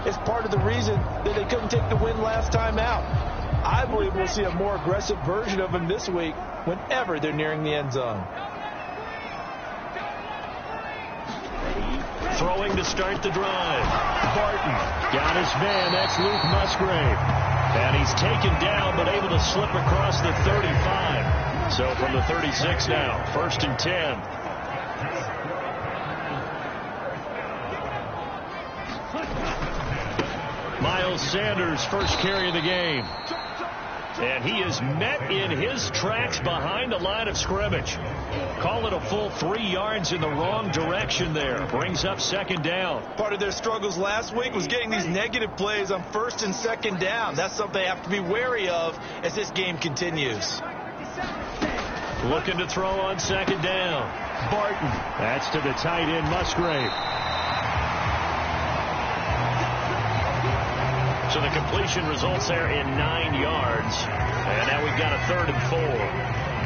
is part of the reason that they couldn't take the win last time out. I believe we'll see a more aggressive version of him this week whenever they're nearing the end zone. Throwing to start the drive. Barton got his man. That's Luke Musgrave. And he's taken down but able to slip across the 35. So from the 36 now, 1st and 10. Miles Sanders, first carry of the game. And he is met in his tracks behind the line of scrimmage. Call it a full 3 yards in the wrong direction there. Brings up 2nd down. Part of their struggles last week was getting these negative plays on 1st and 2nd down. That's something they have to be wary of as this game continues. Looking to throw on 2nd down. Barton. That's to the tight end, Musgrave. So the completion results there in 9 yards. And now we've got a 3rd and 4.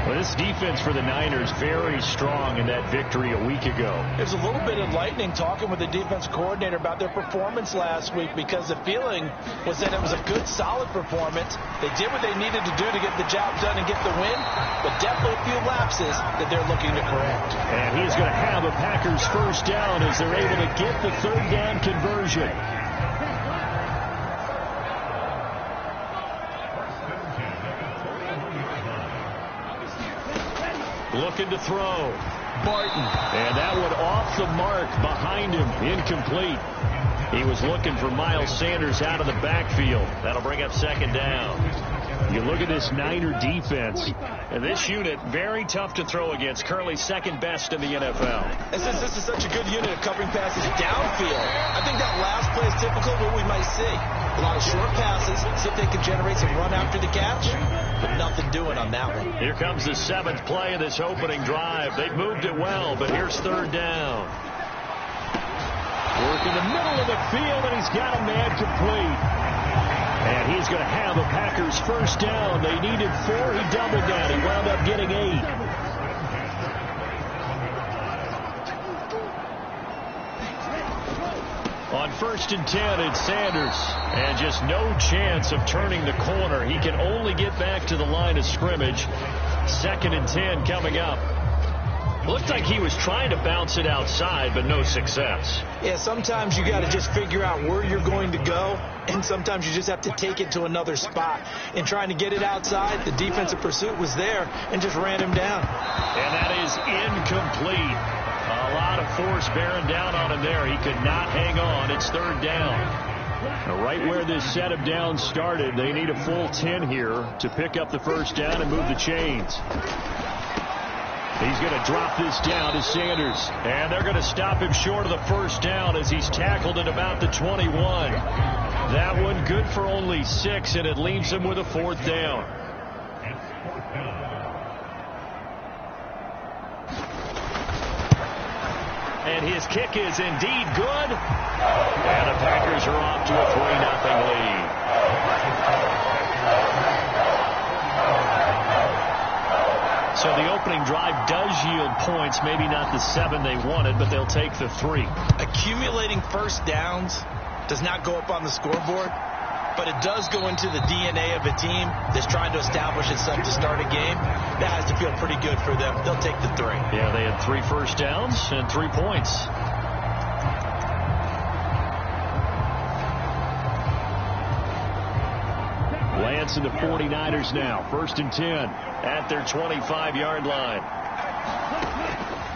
Well, this defense for the Niners very strong in that victory a week ago. It was a little bit enlightening talking with the defense coordinator about their performance last week, because the feeling was that it was a good, solid performance. They did what they needed to do to get the job done and get the win, but definitely a few lapses that they're looking to correct. And he's going to have a Packers 1st down as they're able to get the 3rd down conversion. Looking to throw. Barton. And that one off the mark behind him. Incomplete. He was looking for Miles Sanders out of the backfield. That'll bring up 2nd down. You look at this Niner defense, and this unit, very tough to throw against. Currently 2nd best in the NFL. And since this is such a good unit of covering passes downfield, I think that last play is typical of what we might see. A lot of short passes, see if they can generate some run after the catch, but nothing doing on that one. Here comes the 7th play of this opening drive. They've moved it well, but here's 3rd down. Work in the middle of the field, and he's got a man complete. And he's going to have a Packers 1st down. They needed 4. He doubled that. He wound up getting 8. On 1st and 10, it's Sanders. And just no chance of turning the corner. He can only get back to the line of scrimmage. 2nd and 10 coming up. Looked like he was trying to bounce it outside, but no success. Yeah, sometimes you got to just figure out where you're going to go, and sometimes you just have to take it to another spot. In trying to get it outside, the defensive pursuit was there and just ran him down. And that is incomplete. A lot of force bearing down on him there. He could not hang on. It's 3rd down. Now, right where this set of downs started, they need a full 10 here to pick up the 1st down and move the chains. He's going to drop this down to Sanders. And they're going to stop him short of the 1st down as he's tackled at about the 21. That one good for only 6, and it leaves him with a 4th down. And his kick is indeed good. And the Packers are off to a 3-0 lead. So the opening drive does yield points, maybe not the 7 they wanted, but they'll take the 3. Accumulating 1st downs does not go up on the scoreboard, but it does go into the DNA of a team that's trying to establish itself to start a game. That has to feel pretty good for them. They'll take the 3. Yeah, they had 3 1st downs and 3 points. Lance and the 49ers now. 1st and 10 at their 25-yard line.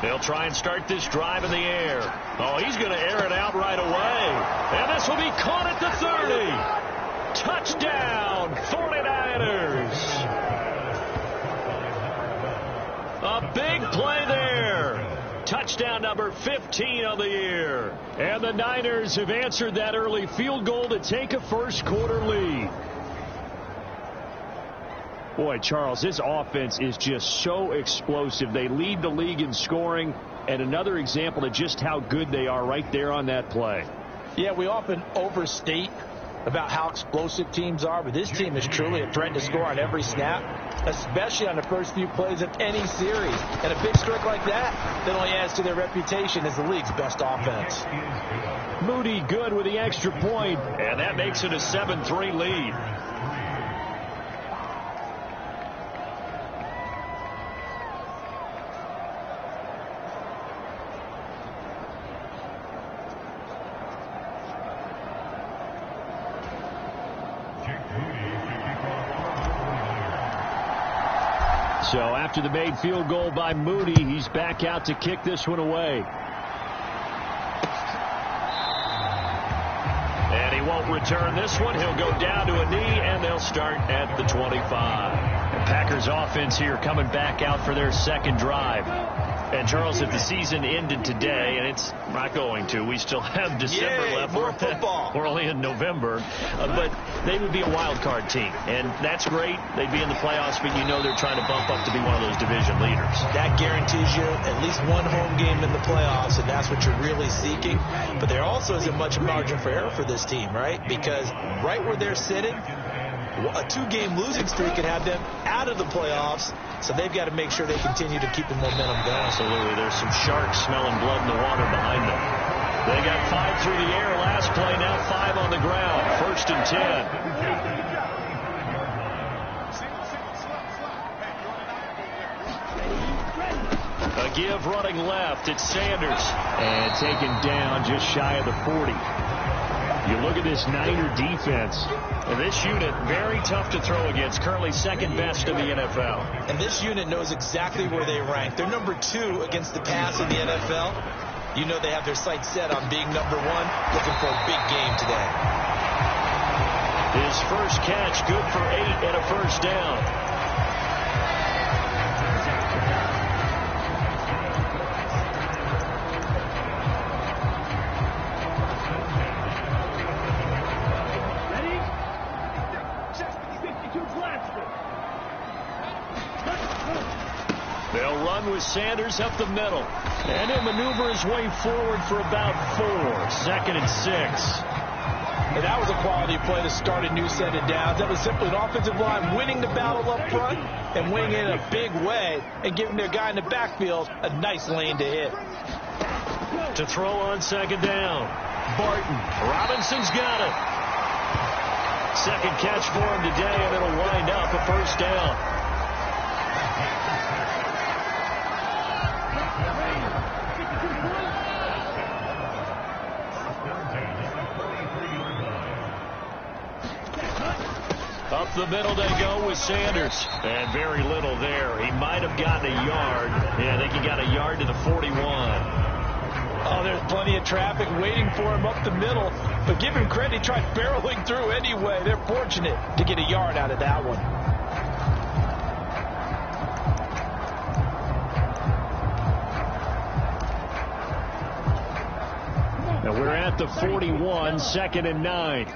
They'll try and start this drive in the air. Oh, he's going to air it out right away. And this will be caught at the 30. Touchdown, 49ers. A big play there. Touchdown number 15 of the year. And the Niners have answered that early field goal to take a 1st quarter lead. Boy, Charles, this offense is just so explosive. They lead the league in scoring, and another example of just how good they are right there on that play. Yeah, we often overstate about how explosive teams are, but this team is truly a threat to score on every snap, especially on the first few plays of any series. And a big streak like that only adds to their reputation as the league's best offense. Moody good with the extra point, and that makes it a 7-3 lead. So after the made field goal by Moody, he's back out to kick this one away. And he won't return this one. He'll go down to a knee, and they'll start at the 25. And Packers offense here coming back out for their second drive. And, Charles, if the season ended today, and it's not going to, we still have December left. More football. We're only in November. But they would be a wild card team. And that's great. They'd be in the playoffs, but you know they're trying to bump up to be one of those division leaders. That guarantees you at least one home game in the playoffs, and that's what you're really seeking. But there also isn't much margin for error for this team, right? Because right where they're sitting, a 2-game losing streak could have them out of the playoffs, so they've got to make sure they continue to keep the momentum going. Absolutely. There's some sharks smelling blood in the water behind them. They got 5 through the air last play, now 5 on the ground. 1st and 10. A give running left. It's Sanders. And taken down just shy of the 40. You look at this Niner defense. And this unit, very tough to throw against. Currently second best in the NFL. And this unit knows exactly where they rank. They're number 2 against the pass in the NFL. You know they have their sights set on being number 1, looking for a big game today. His first catch, good for 8 and a first down. They'll run with Sanders up the middle. And he'll maneuver his way forward for about 4. 2nd and 6. And that was a quality play to start a new set of downs. That was simply an offensive line winning the battle up front and winning it in a big way and giving their guy in the backfield a nice lane to hit. To throw on 2nd down. Barton. Robinson's got it. Second catch for him today, and it'll wind up a first down. Up the middle they go with Sanders. And very little there. He might have gotten a yard. Yeah, I think he got a yard to the 41. Oh, there's plenty of traffic waiting for him up the middle. But give him credit, he tried barreling through anyway. They're fortunate to get a yard out of that one. Now we're at the 41, 2nd and 9.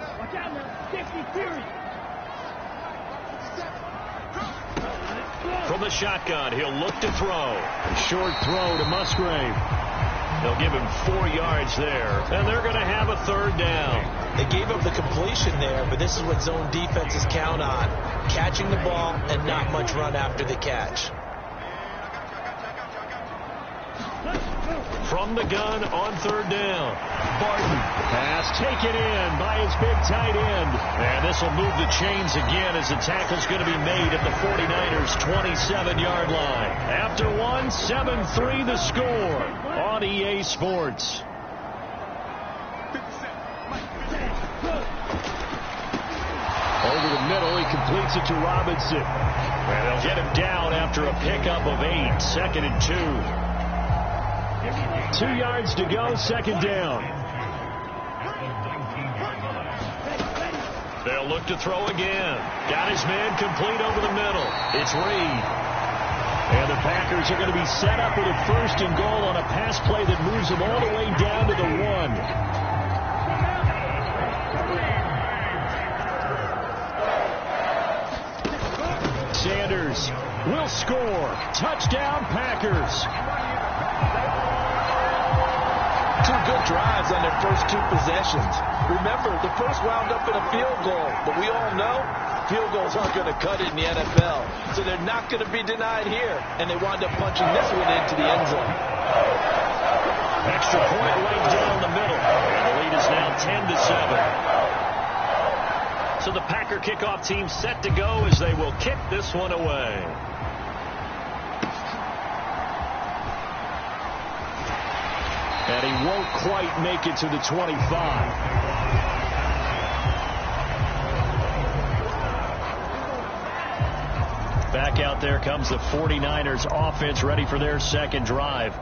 From the shotgun, he'll look to throw. A short throw to Musgrave. They'll give him 4 yards there, and they're going to have a 3rd down. They gave up the completion there, but this is what zone defenses count on. Catching the ball and not much run after the catch. From the gun on 3rd down. Barton. Pass taken in by his big tight end. And this will move the chains again as the tackle's going to be made at the 49ers' 27-yard line. After 1, 7-3 the score on EA Sports. Over the middle, he completes it to Robinson. And they'll get him down after a pickup of 8. 2nd and 2. 2 yards to go, 2nd down. They'll look to throw again. Got his man complete over the middle. It's Reed. And the Packers are going to be set up with a 1st and goal on a pass play that moves them all the way down to the 1. Sanders will score. Touchdown, Packers. 2 good drives on their first 2 possessions. Remember, the first wound up in a field goal, but we all know field goals aren't going to cut it in the NFL. So they're not going to be denied here, and they wind up punching this one into the end zone. Extra point right down the middle. And the lead is now 10-7. So the Packer kickoff team set to go as they will kick this one away. And he won't quite make it to the 25. Back out there comes the 49ers offense, ready for their second drive.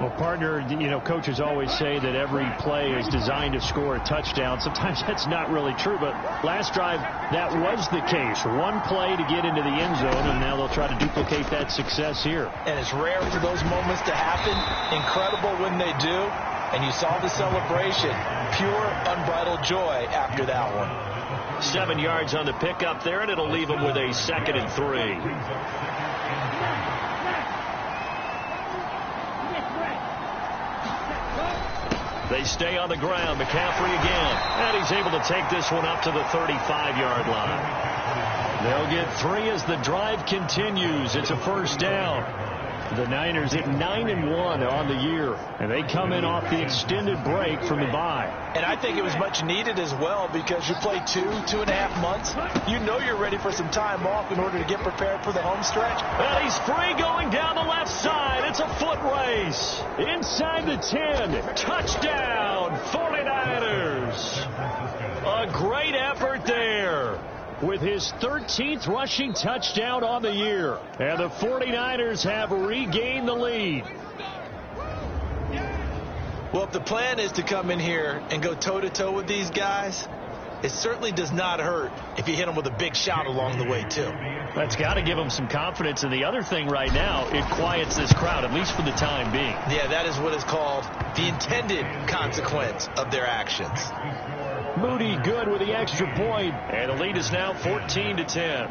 Well, partner, you know, coaches always say that every play is designed to score a touchdown. Sometimes that's not really true, but last drive, that was the case. One play to get into the end zone, and now they'll try to duplicate that success here. And it's rare for those moments to happen. Incredible when they do. And you saw the celebration. Pure, unbridled joy after that one. 7 yards on the pickup there, and it'll leave them with a 2nd and 3. They stay on the ground. McCaffrey again. And he's able to take this one up to the 35-yard line. They'll get 3 as the drive continues. It's a first down. The Niners at 9-1 on the year, and they come in off the extended break from the bye. And I think it was much needed as well, because you play 2.5 months. You know you're ready for some time off in order to get prepared for the home stretch. And he's free going down the left side. It's a foot race. Inside the 10. Touchdown, 49ers. A great effort there, with his 13th rushing touchdown on the year. And the 49ers have regained the lead. Well, if the plan is to come in here and go toe-to-toe with these guys, it certainly does not hurt if you hit them with a big shot along the way, too. That's got to give them some confidence. And the other thing right now, it quiets this crowd, at least for the time being. Yeah, that is what is called the intended consequence of their actions. Moody good with the extra point. And the lead is now 14-10.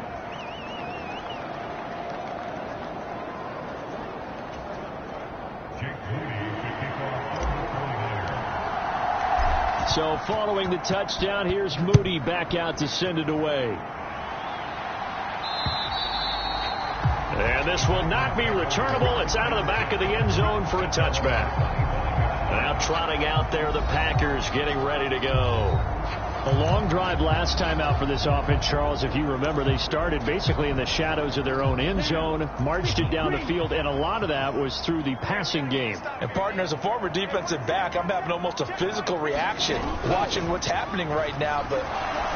So following the touchdown, here's Moody back out to send it away. And this will not be returnable. It's out of the back of the end zone for a touchback. Now trotting out there, the Packers getting ready to go. A long drive last time out for this offense, Charles. If you remember, they started basically in the shadows of their own end zone, marched it down the field, and a lot of that was through the passing game. And, partner, as a former defensive back, I'm having almost a physical reaction watching what's happening right now. But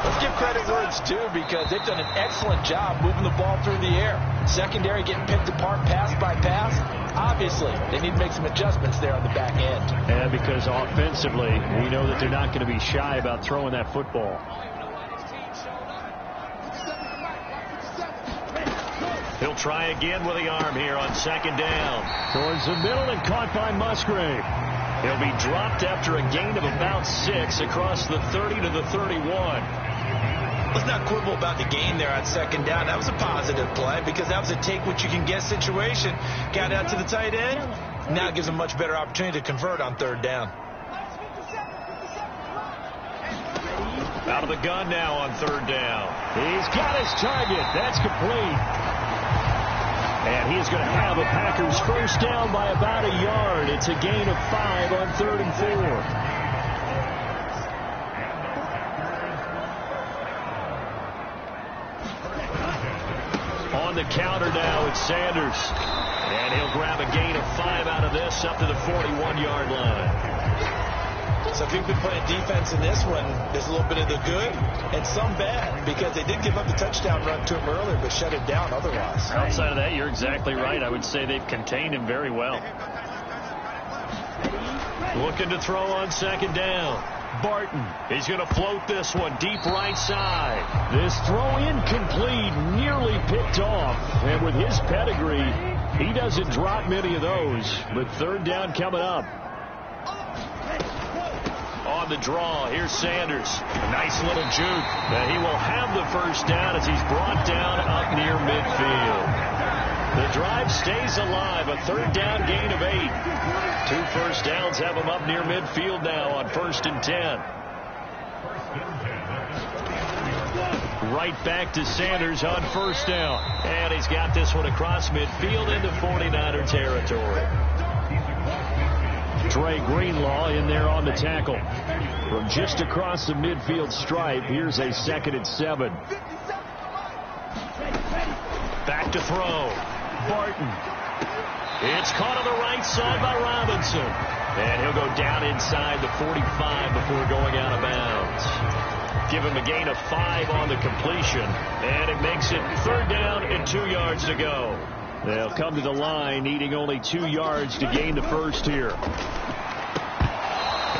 let's give credit where it's due, because they've done an excellent job moving the ball through the air. Secondary getting picked apart pass by pass. Obviously, they need to make some adjustments there on the back end. And because offensively, we know that they're not going to be shy about throwing that football. He'll try again with the arm here on 2nd down. Towards the middle and caught by Musgrave. He'll be dropped after a gain of about 6 across the 30 to the 31. Let's not quibble about the gain there on 2nd down. That was a positive play, because that was a take-what-you-can-get situation. Got out to the tight end. Now it gives them a much better opportunity to convert on 3rd down. Out of the gun now on 3rd down. He's got his target. That's complete. And he's going to have a Packers first down by about a yard. It's a gain of 5 on 3rd and 4. On the counter now, it's Sanders. And he'll grab a gain of 5 out of this up to the 41-yard line. So if you've been playing defense in this one, there's a little bit of the good and some bad, because they did give up the touchdown run to him earlier, but shut it down otherwise. Outside of that, you're exactly right. I would say they've contained him very well. Looking to throw on 2nd down. Barton. He's going to float this one deep right side. This throw incomplete, nearly picked off. And with his pedigree, he doesn't drop many of those. But 3rd down coming up. On the draw, here's Sanders. A nice little juke. But he will have the first down as he's brought down up near midfield. The drive stays alive. A third down gain of 8. 2 first downs have them up near midfield now on 1st and 10. Right back to Sanders on 1st down. And he's got this one across midfield into 49er territory. Trey Greenlaw in there on the tackle. From just across the midfield stripe, here's a 2nd and 7. Back to throw. Barton. It's caught on the right side by Robinson. And he'll go down inside the 45 before going out of bounds. Give him a gain of 5 on the completion. And it makes it 3rd down and 2 yards to go. They'll come to the line needing only 2 yards to gain the first here.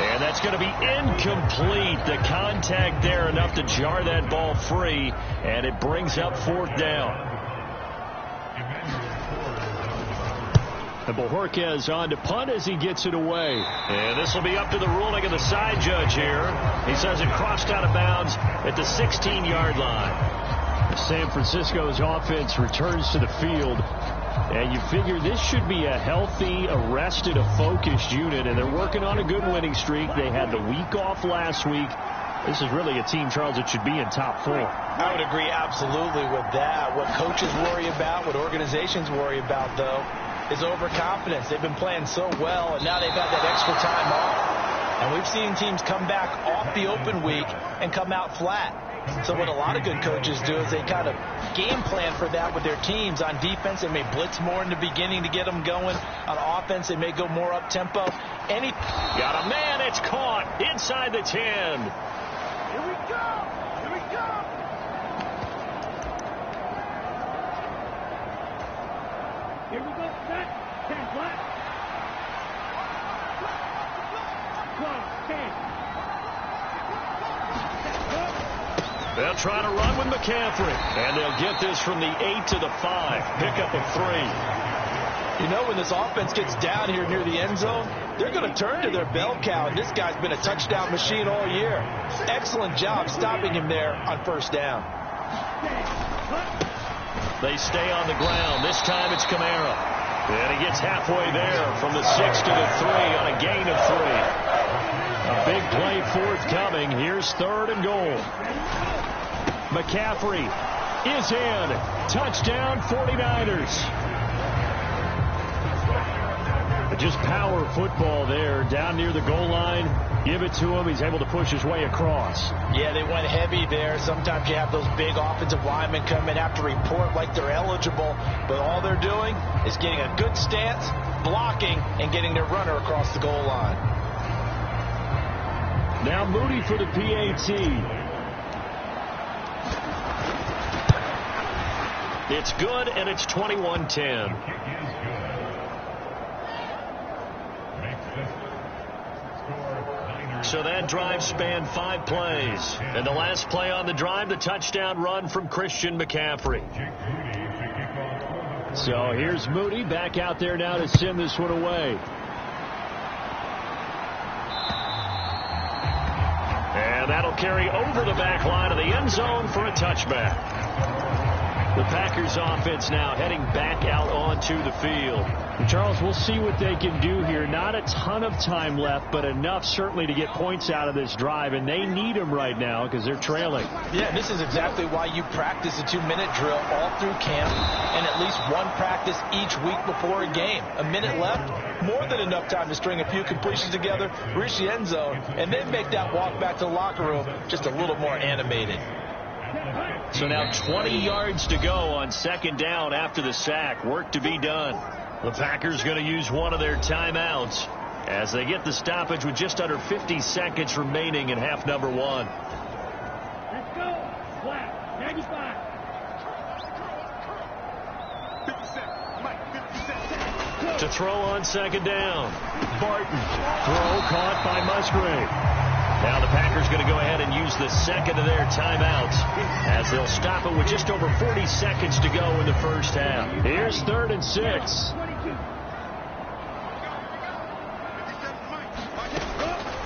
And that's going to be incomplete. The contact there enough to jar that ball free. And it brings up 4th down. And Bojorquez on to punt as he gets it away. And this will be up to the ruling of the side judge here. He says it crossed out of bounds at the 16-yard line. San Francisco's offense returns to the field. And you figure this should be a healthy, arrested, a focused unit. And they're working on a good winning streak. They had the week off last week. This is really a team, Charles, that should be in top 4. I would agree absolutely with that. What coaches worry about, what organizations worry about, though, is overconfidence. They've been playing so well, and now they've had that extra time off. And we've seen teams come back off the open week and come out flat. So what a lot of good coaches do is they kind of game plan for that with their teams. On defense, they may blitz more in the beginning to get them going. On offense, they may go more up-tempo. Got a man. It's caught inside the 10. Here we go. Here we go. Here we go. Set. 10 flat. 12, 10. They'll try to run with McCaffrey. And they'll get this from the 8 to the 5. Pickup of 3. You know, when this offense gets down here near the end zone, they're going to turn to their bell cow. And this guy's been a touchdown machine all year. Excellent job stopping him there on 1st down. They stay on the ground. This time it's Kamara. And he gets halfway there from the 6 to the 3 on a gain of 3. A big play forthcoming. Here's 3rd and goal. McCaffrey is in. Touchdown 49ers. Just power football there down near the goal line. Give it to him. He's able to push his way across. Yeah, they went heavy there. Sometimes you have those big offensive linemen come in, have to report like they're eligible. But all they're doing is getting a good stance, blocking, and getting their runner across the goal line. Now Moody for the PAT. It's good, and it's 21-10. So that drive spanned 5 plays. And the last play on the drive, the touchdown run from Christian McCaffrey. So here's Moody back out there now to send this one away. And that'll carry over the back line of the end zone for a touchback. The Packers offense now heading back out onto the field. Charles, we'll see what they can do here. Not a ton of time left, but enough certainly to get points out of this drive, and they need them right now because they're trailing. Yeah, this is exactly why you practice a 2-minute drill all through camp and at least one practice each week before a game. A minute left, more than enough time to string a few completions together, reach the end zone, and then make that walk back to the locker room just a little more animated. So now 20 yards to go on 2nd down after the sack. Work to be done. The Packers going to use one of their timeouts as they get the stoppage with just under 50 seconds remaining in half number 1. Let's go. Flat. 95. 50 to throw on 2nd down. Barton. Throw caught by Musgrave. Now the Packers going to go ahead and use the 2nd of their timeouts as they'll stop it with just over 40 seconds to go in the first half. Here's 3rd and 6.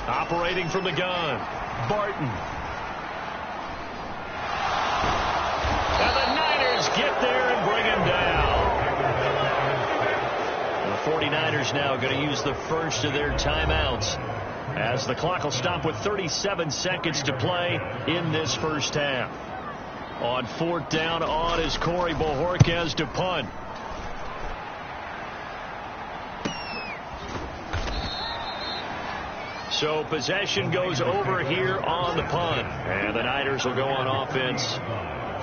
Operating from the gun, Barton. And the Niners get there and bring him down. 49ers now going to use the first of their timeouts, as the clock will stop with 37 seconds to play in this first half. On fourth down, on is Corey Bojorquez to punt. So possession goes over here on the punt, and the Niners will go on offense,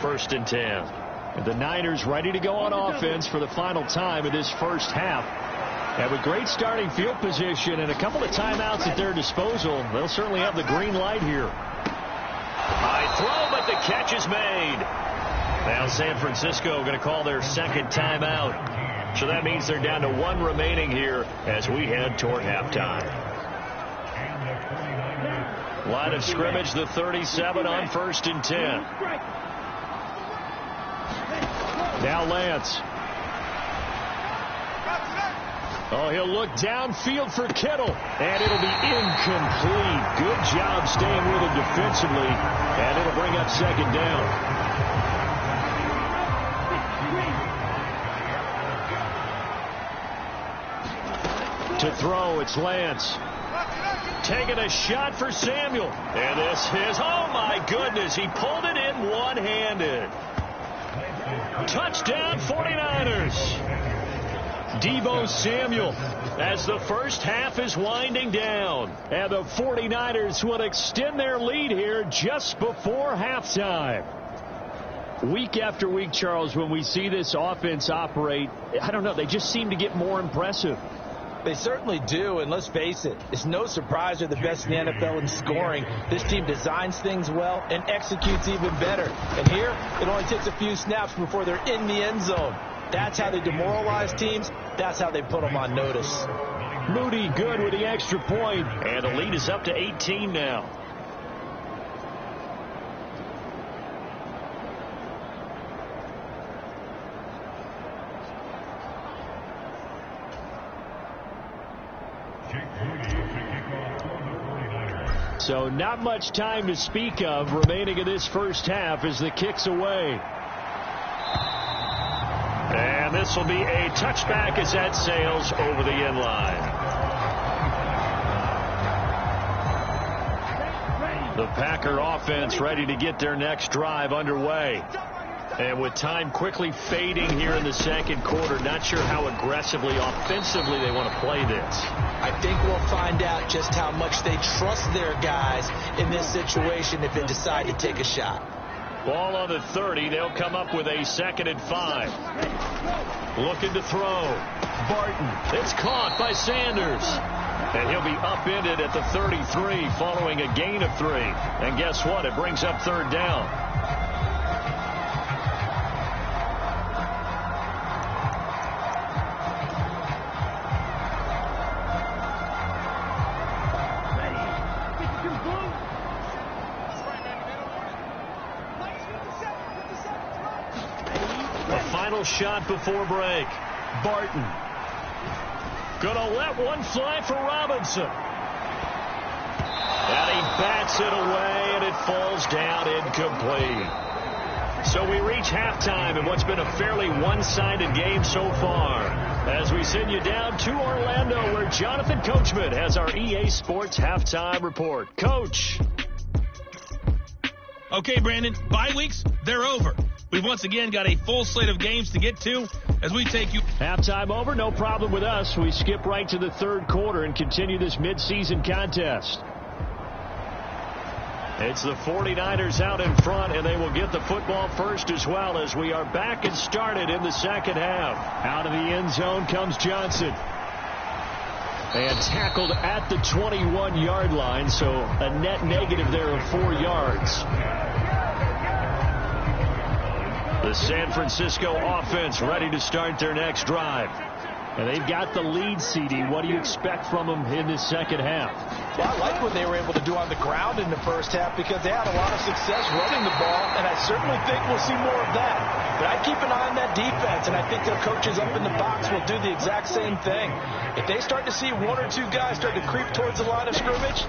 1st and 10. The Niners ready to go on offense for the final time of this first half. And with great starting field position and a couple of timeouts at their disposal, they'll certainly have the green light here. High throw, but the catch is made. Now San Francisco going to call their second timeout. So that means they're down to 1 remaining here as we head toward halftime. Line of scrimmage, the 37 on 1st and 10. Now Lance. Oh, he'll look downfield for Kittle, and it'll be incomplete. Good job staying with him defensively, and it'll bring up 2nd down. To throw, it's Lance. Taking a shot for Samuel. And this is, oh my goodness, he pulled it in one-handed. Touchdown 49ers. Deebo Samuel. As the first half is winding down. And the 49ers will extend their lead here just before halftime. Week after week, Charles, when we see this offense operate, I don't know, they just seem to get more impressive. They certainly do, and let's face it, it's no surprise they're the best in the NFL in scoring. This team designs things well and executes even better. And here, it only takes a few snaps before they're in the end zone. That's how they demoralize teams. That's how they put them on notice. Moody good with the extra point. And the lead is up to 18 now. So not much time to speak of remaining in this first half as the kick's away. And this will be a touchback as that sails over the end line. The Packer offense ready to get their next drive underway. And with time quickly fading here in the second quarter, not sure how aggressively, offensively they want to play this. I think we'll find out just how much they trust their guys in this situation if they decide to take a shot. Ball on the 30. They'll come up with a 2nd and 5. Looking to throw. Barton. It's caught by Sanders. And he'll be upended at the 33 following a gain of 3. And guess what? It brings up 3rd down. Shot before break. Barton gonna let one fly for Robinson, and he bats it away, and it falls down incomplete. So we reach halftime in what's been a fairly one-sided game so far, as we send you down to Orlando, where Jonathan Coachman has our EA Sports halftime report. Coach. Okay, Brandon, bye weeks, they're over. We've once again got a full slate of games to get to as we take you. Halftime over, no problem with us. We skip right to the 3rd quarter and continue this midseason contest. It's the 49ers out in front, and they will get the football first as well, as we are back and started in the second half. Out of the end zone comes Johnson. And tackled at the 21-yard line, so a net negative there of 4 yards. The San Francisco offense ready to start their next drive. And they've got the lead, CD. What do you expect from them in this second half? Well, I like what they were able to do on the ground in the first half because they had a lot of success running the ball, and I certainly think we'll see more of that. But I keep an eye on that defense, and I think their coaches up in the box will do the exact same thing. If they start to see 1 or 2 guys start to creep towards the line of scrimmage,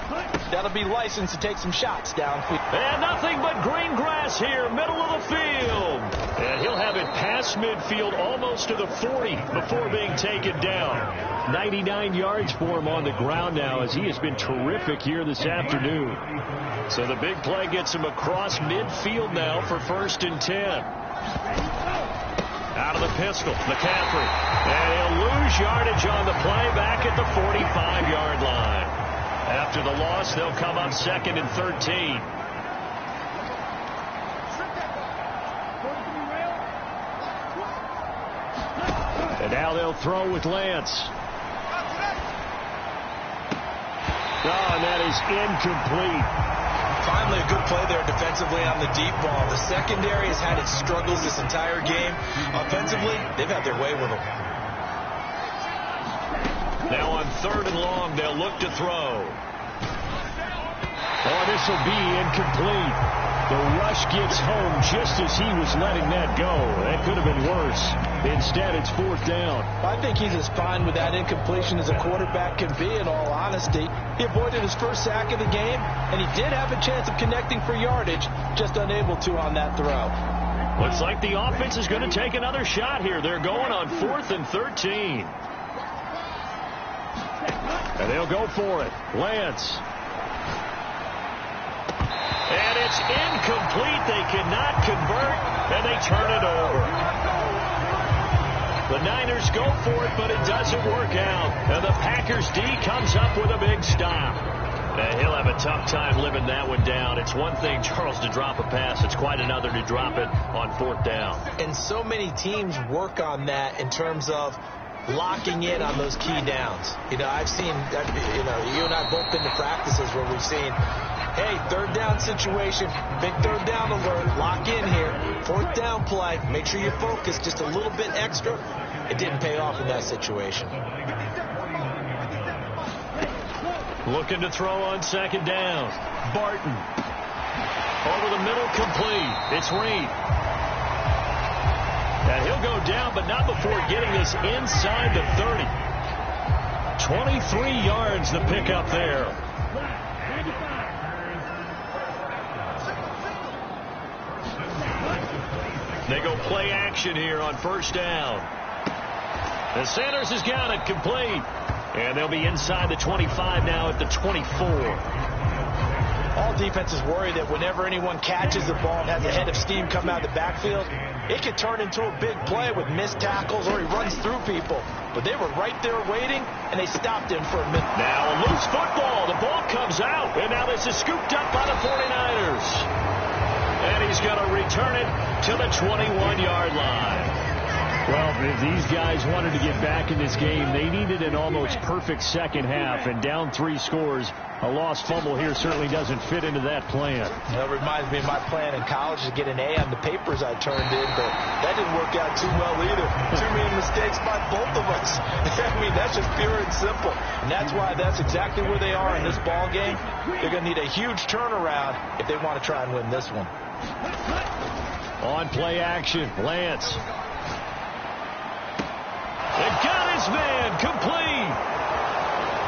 that'll be licensed to take some shots downfield. And nothing but green grass here, middle of the field. And he'll have it past midfield almost to the 40 before being taken down. 99 yards for him on the ground now, as he has been terrific here this afternoon. So the big play gets him across midfield now for 1st and 10. Out of the pistol, McCaffrey. And he'll lose yardage on the play back at the 45-yard line. After the loss, they'll come up 2nd and 13. And now they'll throw with Lance. Oh, and that is incomplete. Finally a good play there defensively on the deep ball. The secondary has had its struggles this entire game. Offensively, they've had their way with them. Now on 3rd and long, they'll look to throw. Oh, this will be incomplete. The rush gets home just as he was letting that go. That could have been worse. Instead, it's 4th down. I think he's as fine with that incompletion as a quarterback can be, in all honesty. He avoided his first sack of the game, and he did have a chance of connecting for yardage, just unable to on that throw. Looks like the offense is going to take another shot here. They're going on 4th and 13. And they'll go for it. Lance. And it's incomplete. They cannot convert, and they turn it over. The Niners go for it, but it doesn't work out. And the Packers D comes up with a big stop. And he'll have a tough time living that one down. It's one thing, Charles, to drop a pass. It's quite another to drop it on 4th down. And so many teams work on that in terms of locking in on those key downs. You know, I've seen, you and I both been to practices where we've seen, hey, 3rd down situation, big 3rd down alert, lock in here, 4th down play, make sure you focus just a little bit extra. It didn't pay off in that situation. Looking to throw on 2nd down. Barton. Over the middle, complete. It's Reed. And he'll go down, but not before getting this inside the 30. 23 yards the pickup there. They go play action here on 1st down. And Sanders has got it complete. And they'll be inside the 25 now at the 24. All defenses worry that whenever anyone catches the ball and has a head of steam come out of the backfield, it could turn into a big play with missed tackles or he runs through people. But they were right there waiting, and they stopped him for a minute. Now a loose football. The ball comes out, and now this is scooped up by the 49ers. And he's going to return it to the 21-yard line. Well, if these guys wanted to get back in this game, they needed an almost perfect second half, and down 3 scores. A lost fumble here certainly doesn't fit into that plan. That reminds me of my plan in college to get an A on the papers I turned in, but that didn't work out too well either. Too many mistakes by both of us. I mean, that's just pure and simple. And that's why that's exactly where they are in this ball game. They're going to need a huge turnaround if they want to try and win this one. On play action, Lance. They got his man complete.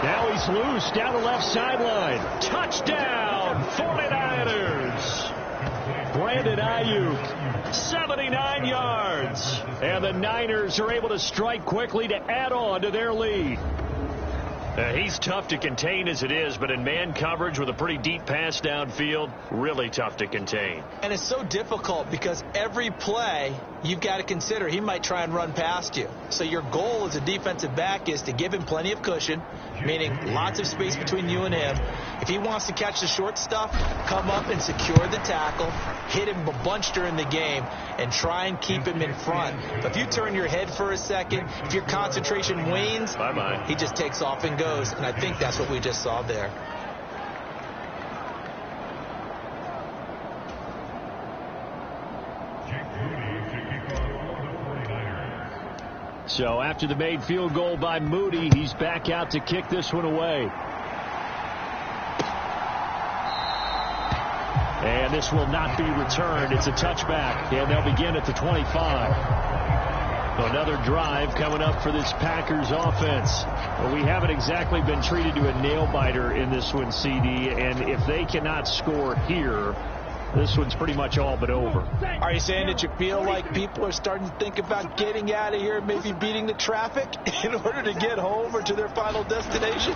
Now he's loose down the left sideline. Touchdown, 49ers. Brandon Ayuk, 79 yards. And the Niners are able to strike quickly to add on to their lead. He's tough to contain as it is, but in man coverage with a pretty deep pass downfield, really tough to contain. And it's so difficult because every play you've got to consider he might try and run past you. So your goal as a defensive back is to give him plenty of cushion, meaning lots of space between you and him. If he wants to catch the short stuff, come up and secure the tackle, hit him a bunch during the game, and try and keep him in front. But if you turn your head for a second, if your concentration wanes, bye-bye. He just takes off and goes. And I think that's what we just saw there. So after the made field goal by Moody, he's back out to kick this one away. And this will not be returned. It's a touchback, and they'll begin at the 25. Another drive coming up for this Packers offense. Well, we haven't exactly been treated to a nail-biter in this one, CD, and if they cannot score here, This one's pretty much all but over. Are you saying that you feel like people are starting to think about getting out of here, maybe beating the traffic in order to get home or to their final destination?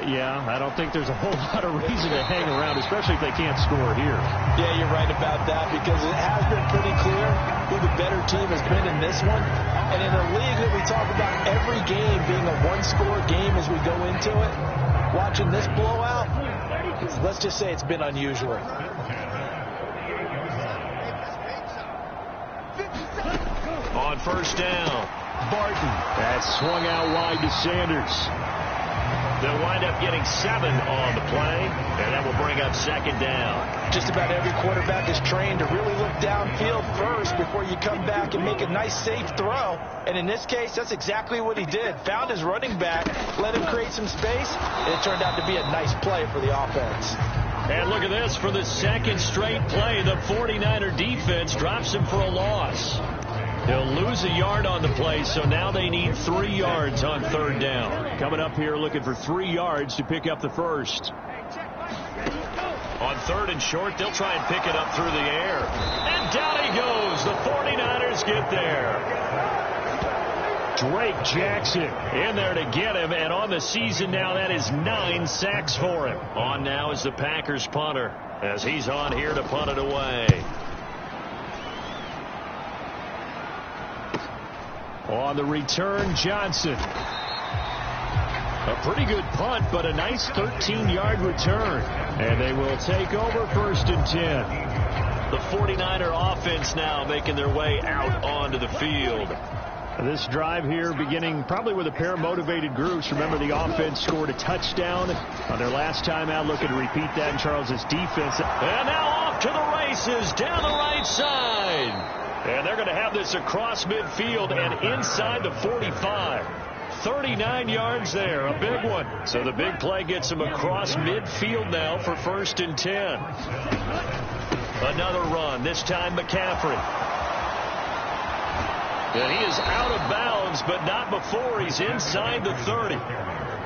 Yeah, I don't think there's a whole lot of reason to hang around, especially if they can't score here. Yeah, you're right about that, because it has been pretty clear who the better team has been in this one. And in a league that we talk about every game being a one-score game as we go into it, watching this blowout, let's just say it's been unusual. On first down, Barton. That swung out wide to Sanders. They'll wind up getting 7 on the play, and that will bring up second down. Just about every quarterback is trained to really look downfield first before you come back and make a nice, safe throw. And in this case, that's exactly what he did. Found his running back, let him create some space, and it turned out to be a nice play for the offense. And look at this. For the second straight play, the 49er defense drops him for a loss. They'll lose a yard on the play, so now they need 3 yards on third down. Coming up here looking for 3 yards to pick up the first. On third and short, they'll try and pick it up through the air. And down he goes. The 49ers get there. Drake Jackson in there to get him, and on the season now, that is 9 sacks for him. On now is the Packers punter, as he's on here to punt it away. On the return, Johnson. A pretty good punt, but a nice 13-yard return. And they will take over first and 10. The 49er offense now making their way out onto the field. This drive here beginning probably with a pair of motivated groups. Remember, the offense scored a touchdown on their last time out. Looking to repeat that in Charles's defense. And now off to the races down the right side. And they're going to have this across midfield and inside the 45. 39 yards there, a big one. So the big play gets them across midfield now for first and 10. Another run, this time McCaffrey. And he is out of bounds, but not before he's inside the 30.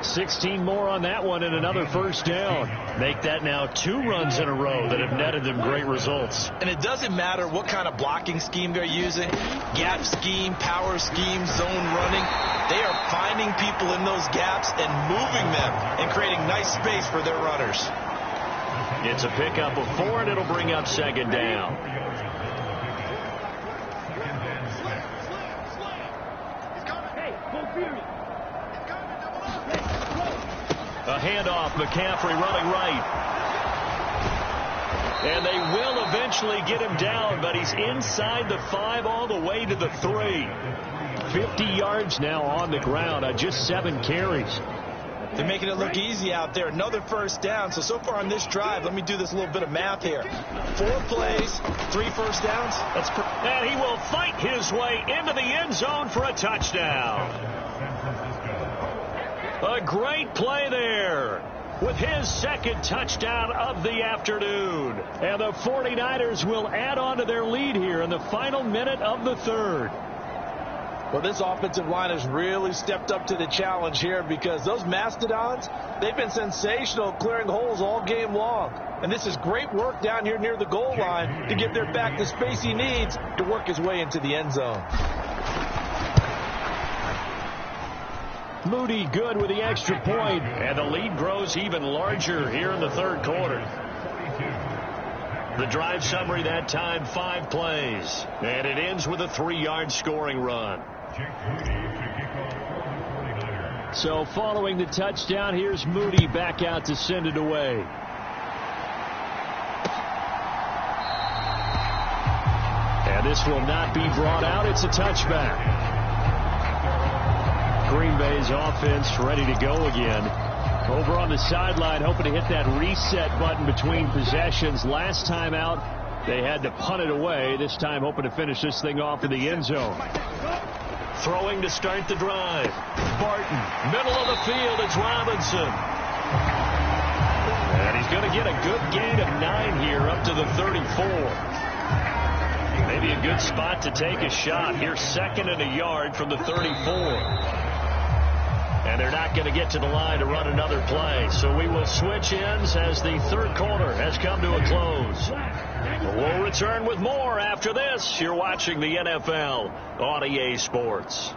16 more on that one and another first down. Make that now 2 runs in a row that have netted them great results. And it doesn't matter what kind of blocking scheme they're using, gap scheme, power scheme, zone running. They are finding people in those gaps and moving them and creating nice space for their runners. It's a pickup of 4, and it'll bring up second down. A handoff, McCaffrey running right. And they will eventually get him down, but he's inside the 5 all the way to the 3. 50 yards now on the ground on just 7 carries. They're making it look easy out there. Another first down. So far on this drive, let me do this little bit of math here. 4 plays, 3 first downs. And he will fight his way into the end zone for a touchdown. A great play there with his second touchdown of the afternoon. And the 49ers will add on to their lead here in the final minute of the third. Well, this offensive line has really stepped up to the challenge here, because those Mastodons, they've been sensational clearing holes all game long. And this is great work down here near the goal line to give their back the space he needs to work his way into the end zone. Moody good with the extra point. And the lead grows even larger here in the third quarter. The drive summary that time, 5 plays. And it ends with a 3-yard scoring run. So following the touchdown, here's Moody back out to send it away. And this will not be brought out. It's a touchback. Green Bay's offense ready to go again. Over on the sideline, hoping to hit that reset button between possessions. Last time out, they had to punt it away. This time, hoping to finish this thing off in the end zone. Throwing to start the drive. Barton, middle of the field, it's Robinson. And he's going to get a good gain of 9 here up to the 34. Maybe a good spot to take a shot. Here's 2nd and a yard from the 34. And they're not going to get to the line to run another play. So we will switch ends as the third quarter has come to a close. We'll return with more after this. You're watching the NFL on EA Sports.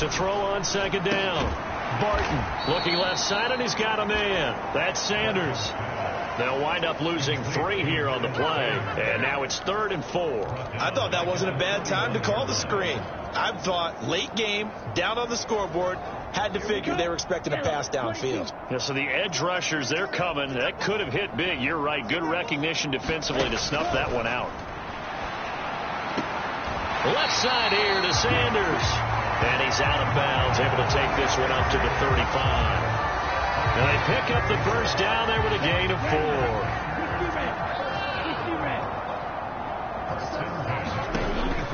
To throw on second down. Barton looking left side, and he's got a man. That's Sanders. They'll wind up losing 3 here on the play. And now it's 3rd and 4. I thought that wasn't a bad time to call the screen. I thought late game, down on the scoreboard, had to figure they were expecting a pass downfield. Yeah, so the edge rushers, they're coming. That could have hit big. You're right. Good recognition defensively to snuff that one out. Left side here to Sanders. And he's out of bounds, able to take this one up to the 35. And they pick up the first down there with a gain of 4.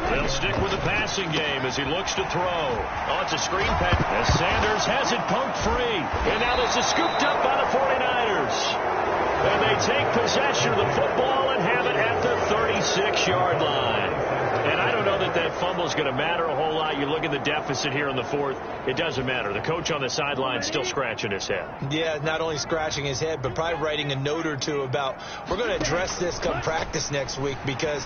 They'll stick with the passing game as he looks to throw. Oh, it's a screen pass as Sanders has it poked free. And now this is scooped up by the 49ers. And they take possession of the football and have it at the 36-yard line. And I don't know that that fumble is going to matter a whole lot. You look at the deficit here in the 4th. It doesn't matter. The coach on the sideline still scratching his head. Yeah, not only scratching his head, but probably writing a note or two about we're going to address this come practice next week because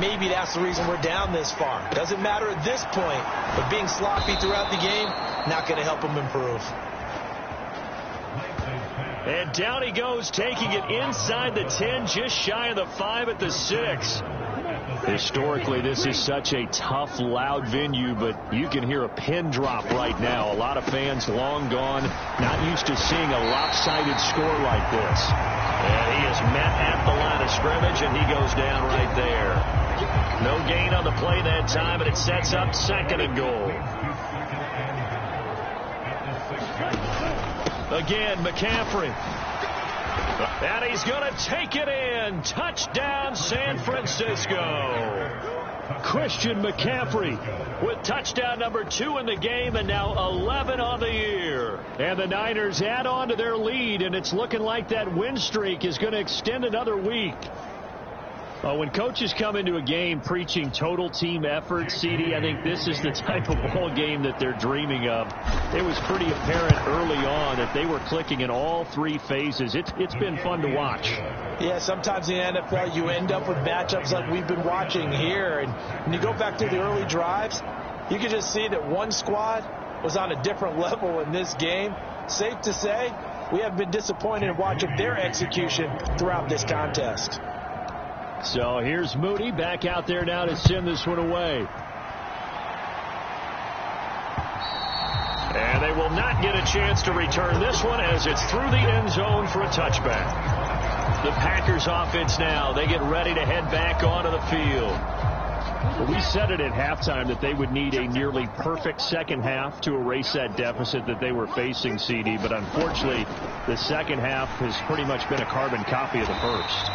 maybe that's the reason we're down this far. Doesn't matter at this point, but being sloppy throughout the game, not going to help him improve. And down he goes, taking it inside the 10, just shy of the 5 at the 6. Historically, this is such a tough, loud venue, but you can hear a pin drop right now. A lot of fans long gone, not used to seeing a lopsided score like this. And he is met at the line of scrimmage, and he goes down right there. No gain on the play that time, and it sets up 2nd and goal. Again, McCaffrey. And he's going to take it in. Touchdown, San Francisco. Christian McCaffrey with touchdown number 2 in the game and now 11 on the year. And the Niners add on to their lead, and it's looking like that win streak is going to extend another week. When coaches come into a game preaching total team effort, CD, I think this is the type of ball game that they're dreaming of. It was pretty apparent early on that they were clicking in all 3 phases. It's been fun to watch. Yeah, sometimes in the NFL you end up with matchups like we've been watching here. And when you go back to the early drives, you can just see that one squad was on a different level in this game. Safe to say, we have been disappointed in watching their execution throughout this contest. So here's Moody back out there now to send this one away. And they will not get a chance to return this one as it's through the end zone for a touchback. The Packers offense now, they get ready to head back onto the field. Well, we said it at halftime that they would need a nearly perfect second half to erase that deficit that they were facing, CD. But unfortunately, the second half has pretty much been a carbon copy of the first.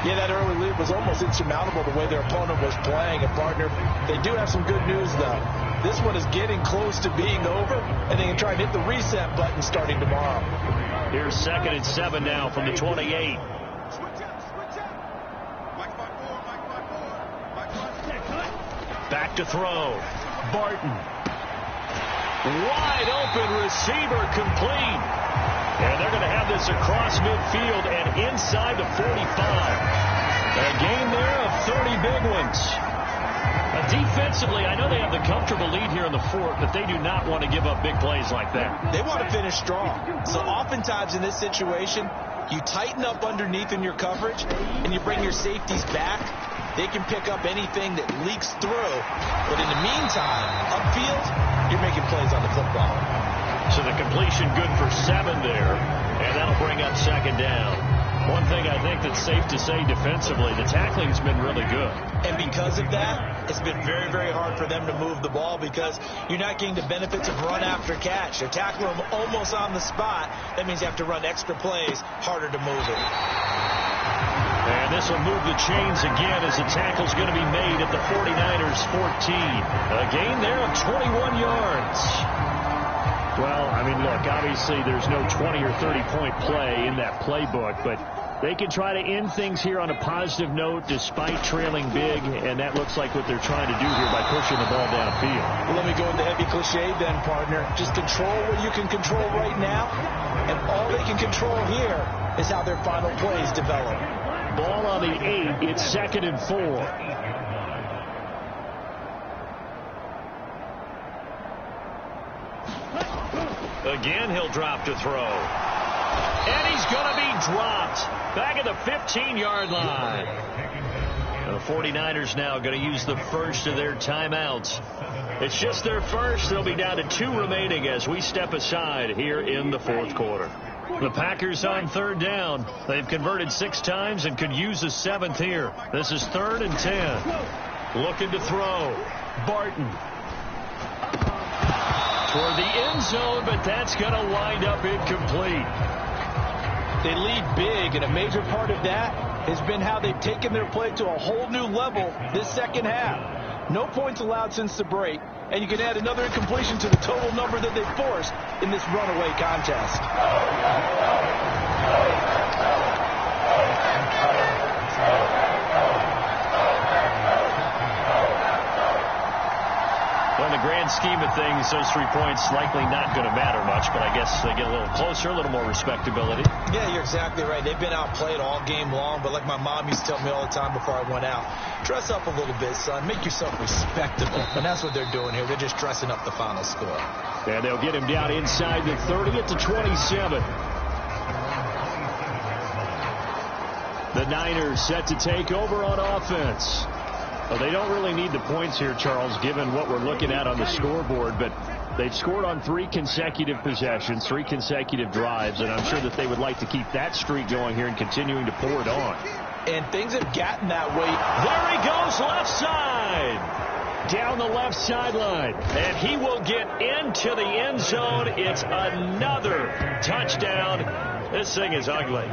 Yeah, that early lead was almost insurmountable the way their opponent was playing. And, partner, they do have some good news, though. This one is getting close to being over, and they can try and hit the reset button starting tomorrow. Here's 2nd and 7 now from the 28. Back to throw. Barton. Wide open receiver complete. And they're going to have this across midfield and inside the 45. A gain there of 30 big ones. Defensively, I know they have the comfortable lead here in the 4th, but they do not want to give up big plays like that. They want to finish strong. So oftentimes in this situation, you tighten up underneath in your coverage, and you bring your safeties back. They can pick up anything that leaks through. But in the meantime, upfield, you're making plays on the football. So the completion good for 7 there, and that'll bring up 2nd down. One thing I think that's safe to say defensively, the tackling's been really good. And because of that, it's been very, very hard for them to move the ball because you're not getting the benefits of run after catch. They're tackling them almost on the spot. That means you have to run extra plays, harder to move it. And this will move the chains again as the tackle's going to be made at the 49ers 14. A gain there of 21 yards. Well, I mean, look, obviously there's no 20 or 30-point play in that playbook, but They can try to end things here on a positive note despite trailing big, and that looks like what they're trying to do here by pushing the ball downfield. Well, let me go into heavy cliche then, partner. Just control what you can control right now, and all they can control here is how their final plays develop. Ball on the 8. It's 2nd and 4. Again, he'll drop to throw. And he's going to be dropped back at the 15-yard line. The 49ers now going to use the first of their timeouts. It's just their first. They'll be down to 2 remaining as we step aside here in the 4th quarter. The Packers on 3rd down. They've converted 6 times and could use a 7th here. This is 3rd and 10. Looking to throw. Barton. Toward the end zone, but that's going to wind up incomplete. They lead big, and a major part of that has been how they've taken their play to a whole new level this second half. No points allowed since the break, and you can add another incompletion to the total number that they forced in this runaway contest. Well, in the grand scheme of things, those 3 points likely not going to matter much, but I guess they get a little closer, a little more respectability. Yeah, you're exactly right. They've been outplayed all game long, but like my mom used to tell me all the time before I went out, dress up a little bit, son. Make yourself respectable. And that's what they're doing here. They're just dressing up the final score. And they'll get him down inside the 30 at the 27. The Niners set to take over on offense. Well, they don't really need the points here, Charles, given what we're looking at on the scoreboard, but they've scored on 3 consecutive possessions, 3 consecutive drives, and I'm sure that they would like to keep that streak going here and continuing to pour it on. And things have gotten that way. There he goes, left side. Down the left sideline. And he will get into the end zone. It's another touchdown. This thing is ugly.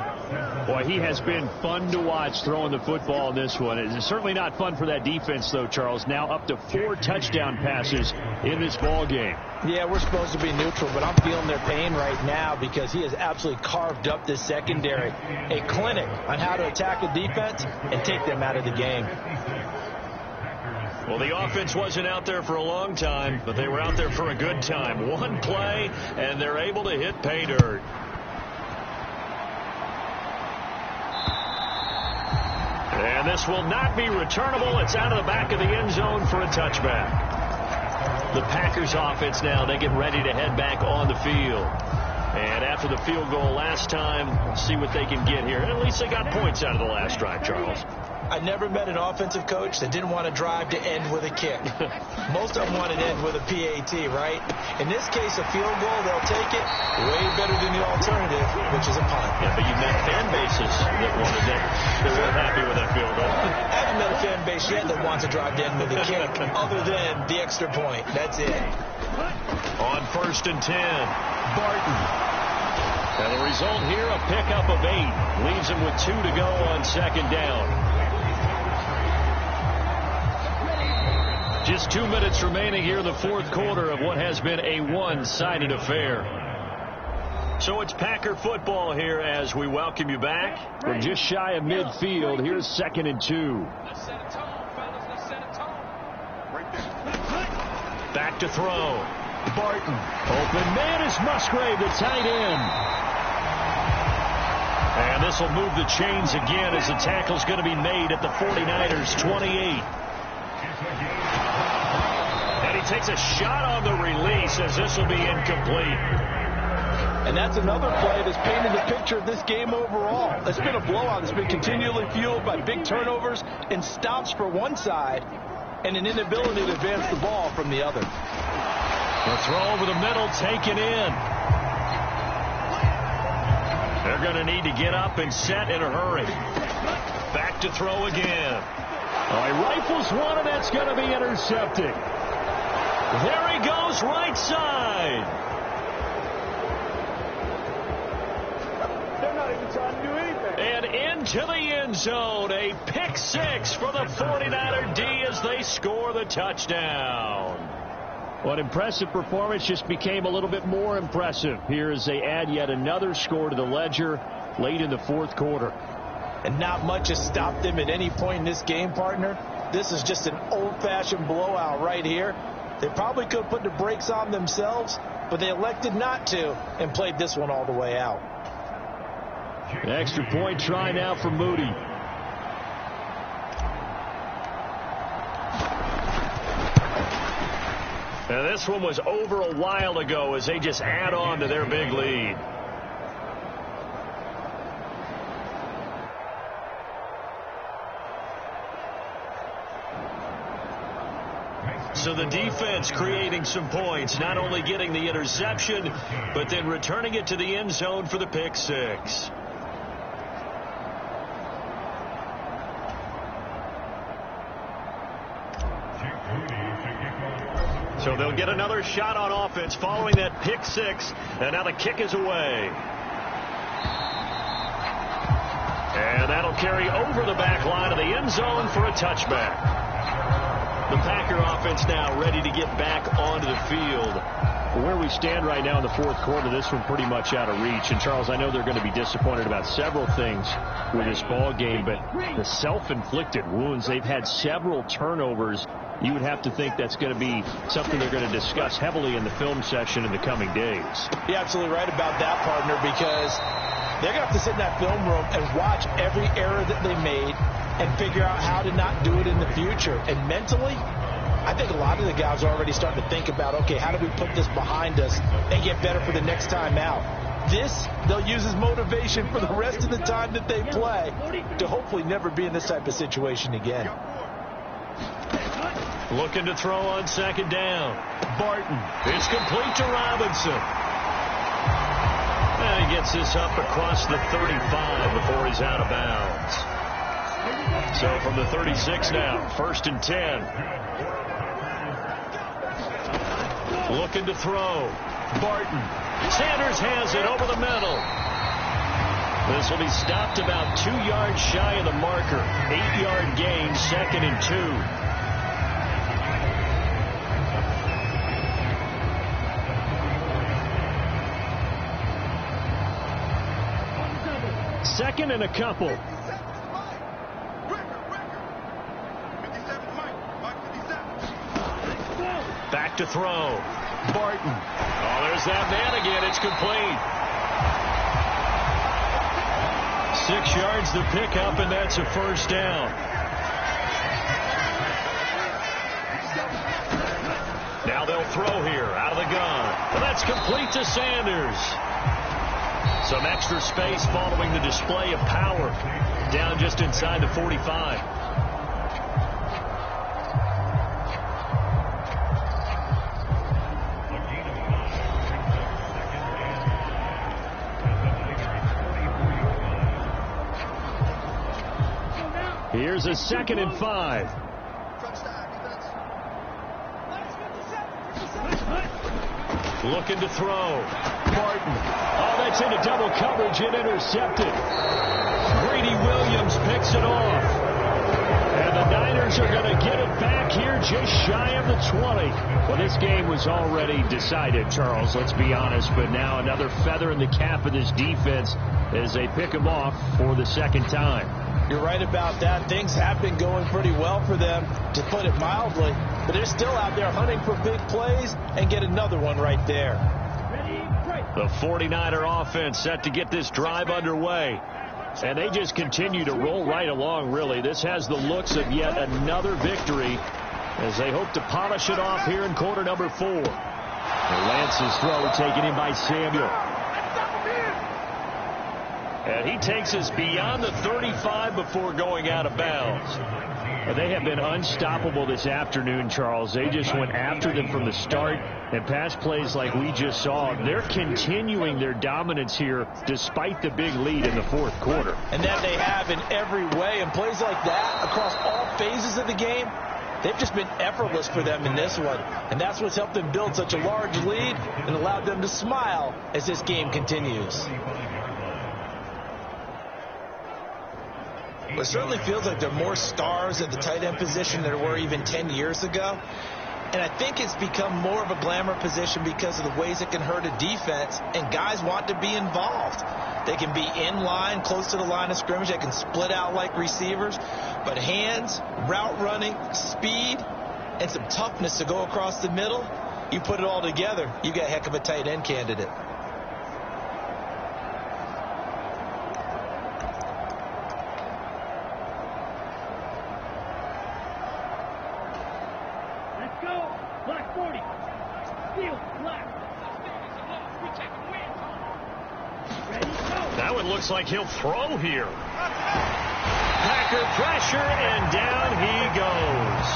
Boy, he has been fun to watch throwing the football in this one. It's certainly not fun for that defense, though, Charles. Now up to 4 touchdown passes in this ball game. Yeah, we're supposed to be neutral, but I'm feeling their pain right now because he has absolutely carved up this secondary. A clinic on how to attack a defense and take them out of the game. Well, the offense wasn't out there for a long time, but they were out there for a good time. 1 play, and they're able to hit pay dirt. And this will not be returnable. It's out of the back of the end zone for a touchback. The Packers offense now, they get ready to head back on the field. And after the field goal last time, let's see what they can get here. And at least they got points out of the last drive, Charles. I never met an offensive coach that didn't want to drive to end with a kick. Most of them want to end with a PAT, right? In this case, a field goal, they'll take it way better than the alternative, which is a punt. Yeah, but you met fan bases that wanted that. They were happy with that field goal. I haven't met a fan base yet that wants to drive to end with a kick, other than the extra point. That's it. On 1st and 10, Barton. and the result here, a pickup of 8. Leaves him with 2 to go on 2nd down. Just 2 minutes remaining here in the 4th quarter of what has been a one-sided affair. So it's Packer football here as we welcome you back. From just shy of midfield, here's 2nd and 2. Back to throw. Barton. Open man is Musgrave, the tight end. And this will move the chains again as the tackle's going to be made at the 49ers 28. And he takes a shot on the release as this will be incomplete. And that's another play that's painted the picture of this game overall. It's been a blowout. It's been continually fueled by big turnovers and stops for one side and an inability to advance the ball from the other. The throw over the middle taken in. They're going to need to get up and set in a hurry. Back to throw again. All right, rifles one, and that's going to be intercepted. There he goes, right side. They're not even trying to do anything. And into the end zone. A pick 6 for the 49er D as they score the touchdown. Well, an impressive performance just became a little bit more impressive here as they add yet another score to the ledger late in the 4th quarter. and not much has stopped them at any point in this game, partner. This is just an old-fashioned blowout right here. They probably could have put the brakes on themselves, but they elected not to and played this one all the way out. An extra point try now for Moody. Now this one was over a while ago as they just add on to their big lead. So the defense creating some points, not only getting the interception, but then returning it to the end zone for the pick six. So they'll get another shot on offense following that pick six, and now the kick is away. And that'll carry over the back line of the end zone for a touchback. The Packer offense now ready to get back onto the field. Where we stand right now in the fourth quarter, this one pretty much out of reach. And, Charles, I know they're going to be disappointed about several things with this ball game, but the self-inflicted wounds, they've had several turnovers. You would have to think that's going to be something they're going to discuss heavily in the film session in the coming days. You're absolutely right about that, partner, because they're going to have to sit in that film room and watch every error that they made and figure out how to not do it in the future. And mentally, I think a lot of the guys are already starting to think about, okay, how do we put this behind us and get better for the next time out? This, they'll use as motivation for the rest of the time that they play to hopefully never be in this type of situation again. Looking to throw on second down. Barton. It's complete to Robinson. And he gets this up across the 35 before he's out of bounds. So from the 36 now, 1st and 10. Looking to throw. Barton. Sanders has it over the middle. This will be stopped about 2 yards shy of the marker. 8-yard gain, 2nd and 2. Second and a couple. Back to throw. Barton. Oh, there's that man again. It's complete. 6 yards the pickup, and that's a first down. Now they'll throw here out of the gun. And that's complete to Sanders. Some extra space following the display of power. Down just inside the 45. Here's a 2nd and 5. Looking to throw. Barton. Oh, that's into double coverage and intercepted. Brady Williams picks it off. And the Niners are going to get it back here just shy of the 20. Well, this game was already decided, Charles, let's be honest. But now another feather in the cap of this defense as they pick them off for the second time. You're right about that. Things have been going pretty well for them, to put it mildly. But they're still out there hunting for big plays and get another one right there. The 49er offense set to get this drive underway. And they just continue to roll right along, really. This has the looks of yet another victory as they hope to polish it off here in quarter number 4. Lance's throw taken in by Samuel. And he takes us beyond the 35 before going out of bounds. They have been unstoppable this afternoon, Charles. They just went after them from the start, and pass plays like we just saw. They're continuing their dominance here despite the big lead in the fourth quarter. And that they have in every way. And plays like that across all phases of the game, they've just been effortless for them in this one. And that's what's helped them build such a large lead and allowed them to smile as this game continues. It certainly feels like there are more stars at the tight end position than there were even 10 years ago. And I think it's become more of a glamour position because of the ways it can hurt a defense, and guys want to be involved. They can be in line, close to the line of scrimmage. They can split out like receivers. But hands, route running, speed, and some toughness to go across the middle, you put it all together, you got a heck of a tight end candidate. Let's go. Black 40. Field, black. Ready, go. That one looks like he'll throw here. Packer pressure, and down he goes.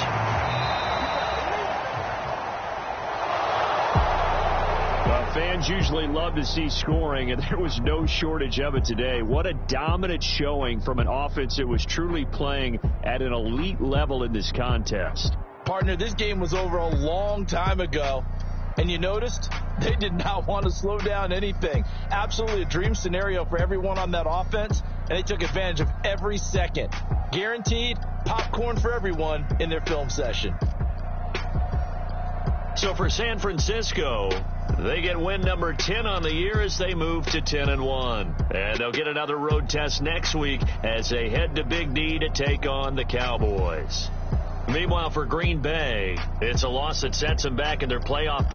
Well, fans usually love to see scoring, and there was no shortage of it today. What a dominant showing from an offense that was truly playing at an elite level in this contest. Partner, this game was over a long time ago, and you noticed they did not want to slow down anything. Absolutely a dream scenario for everyone on that offense, and they took advantage of every second. Guaranteed popcorn for everyone in their film session. So for San Francisco, they get win number 10 on the year as they move to 10-1. And they'll get another road test next week as they head to Big D to take on the Cowboys. Meanwhile, for Green Bay, it's a loss that sets them back in their playoff